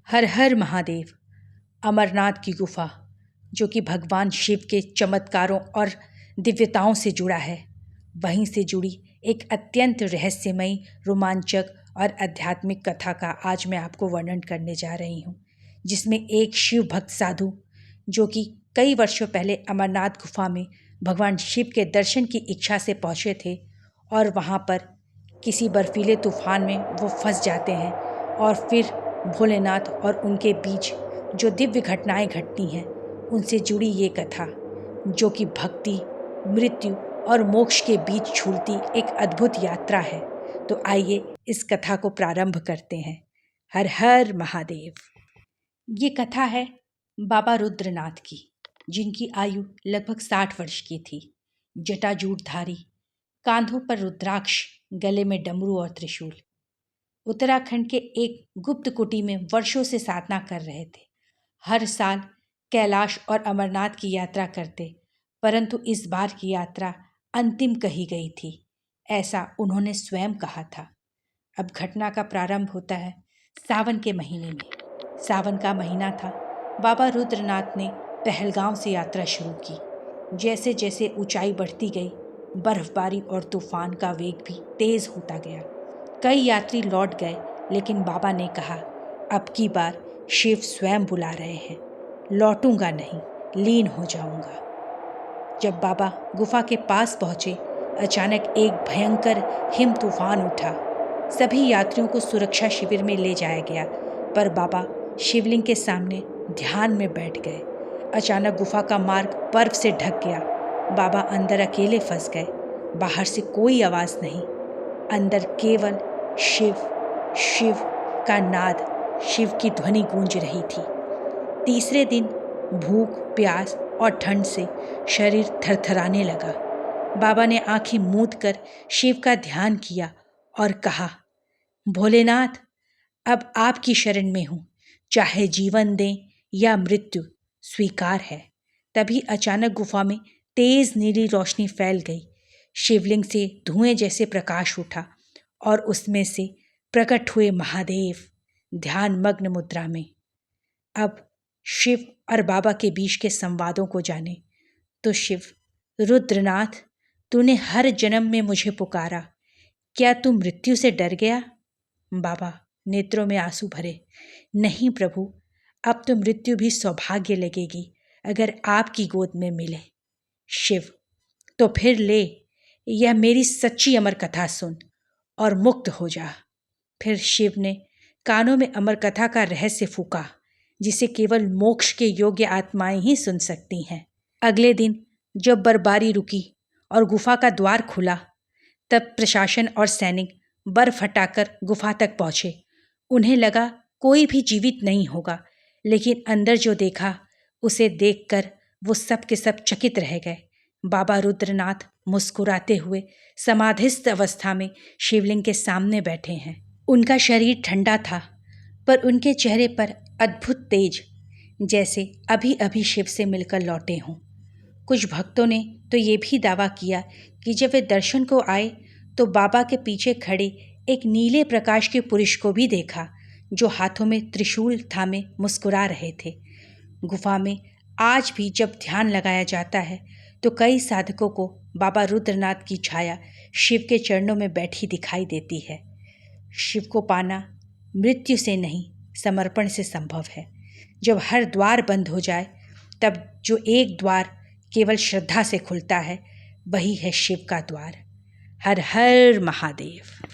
हर हर महादेव। अमरनाथ की गुफा, जो कि भगवान शिव के चमत्कारों और दिव्यताओं से जुड़ा है, वहीं से जुड़ी एक अत्यंत रहस्यमयी, रोमांचक और आध्यात्मिक कथा का आज मैं आपको वर्णन करने जा रही हूँ, जिसमें एक शिव भक्त साधु, जो कि कई वर्षों पहले अमरनाथ गुफा में भगवान शिव के दर्शन की इच्छा से पहुँचे थे और वहाँ पर किसी बर्फीले तूफान में वो फंस जाते हैं और फिर भोलेनाथ और उनके बीच जो दिव्य घटनाएं घटती हैं, उनसे जुड़ी ये कथा, जो कि भक्ति, मृत्यु और मोक्ष के बीच झूलती एक अद्भुत यात्रा है। तो आइए इस कथा को प्रारंभ करते हैं। हर हर महादेव। ये कथा है बाबा रुद्रनाथ की, जिनकी आयु लगभग 60 वर्ष की थी। जटाजूटधारी, कांधों पर रुद्राक्ष, गले में डमरू और त्रिशूल। उत्तराखंड के एक गुप्त कुटी में वर्षों से साधना कर रहे थे। हर साल कैलाश और अमरनाथ की यात्रा करते, परंतु इस बार की यात्रा अंतिम कही गई थी, ऐसा उन्होंने स्वयं कहा था। अब घटना का प्रारंभ होता है सावन के महीने में। सावन का महीना था। बाबा रुद्रनाथ ने पहलगांव से यात्रा शुरू की। जैसे जैसे ऊंचाई बढ़ती गई, बर्फबारी और तूफान का वेग भी तेज होता गया। कई यात्री लौट गए, लेकिन बाबा ने कहा, अब की बार शिव स्वयं बुला रहे हैं, लौटूंगा नहीं, लीन हो जाऊंगा। जब बाबा गुफा के पास पहुंचे, अचानक एक भयंकर हिम तूफान उठा। सभी यात्रियों को सुरक्षा शिविर में ले जाया गया, पर बाबा शिवलिंग के सामने ध्यान में बैठ गए। अचानक गुफा का मार्ग बर्फ से ढक गया। बाबा अंदर अकेले फंस गए। बाहर से कोई आवाज़ नहीं, अंदर केवल शिव शिव का नाद, शिव की ध्वनि गूंज रही थी। तीसरे दिन भूख, प्यास और ठंड से शरीर थरथराने लगा। बाबा ने आंखें मूंद कर शिव का ध्यान किया और कहा, भोलेनाथ, अब आपकी शरण में हूँ, चाहे जीवन दें या मृत्यु, स्वीकार है। तभी अचानक गुफा में तेज नीली रोशनी फैल गई। शिवलिंग से धुएं जैसे प्रकाश उठा और उसमें से प्रकट हुए महादेव, ध्यान मग्न मुद्रा में। अब शिव और बाबा के बीच के संवादों को जाने तो शिव, रुद्रनाथ, तूने हर जन्म में मुझे पुकारा, क्या तू मृत्यु से डर गया? बाबा नेत्रों में आंसू भरे, नहीं प्रभु, अब तो मृत्यु भी सौभाग्य लगेगी अगर आपकी गोद में मिले। शिव, तो फिर ले, यह मेरी सच्ची अमर कथा सुन और मुक्त हो जा। फिर शिव ने कानों में अमर कथा का रहस्य फूका, जिसे केवल मोक्ष के योग्य आत्माएं ही सुन सकती हैं। अगले दिन जब बर्फबारी रुकी और गुफा का द्वार खुला, तब प्रशासन और सैनिक बर्फ हटाकर गुफा तक पहुंचे। उन्हें लगा कोई भी जीवित नहीं होगा, लेकिन अंदर जो देखा, उसे देखकर वो सब के सब चकित रह गए। बाबा रुद्रनाथ मुस्कुराते हुए समाधिस्थ अवस्था में शिवलिंग के सामने बैठे हैं। उनका शरीर ठंडा था, पर उनके चेहरे पर अद्भुत तेज, जैसे अभी अभी शिव से मिलकर लौटे हों। कुछ भक्तों ने तो ये भी दावा किया कि जब वे दर्शन को आए तो बाबा के पीछे खड़े एक नीले प्रकाश के पुरुष को भी देखा, जो हाथों में त्रिशूल थामे मुस्कुरा रहे थे। गुफा में आज भी जब ध्यान लगाया जाता है तो कई साधकों को बाबा रुद्रनाथ की छाया शिव के चरणों में बैठी दिखाई देती है। शिव को पाना मृत्यु से नहीं, समर्पण से संभव है। जब हर द्वार बंद हो जाए, तब जो एक द्वार केवल श्रद्धा से खुलता है, वही है शिव का द्वार। हर हर महादेव।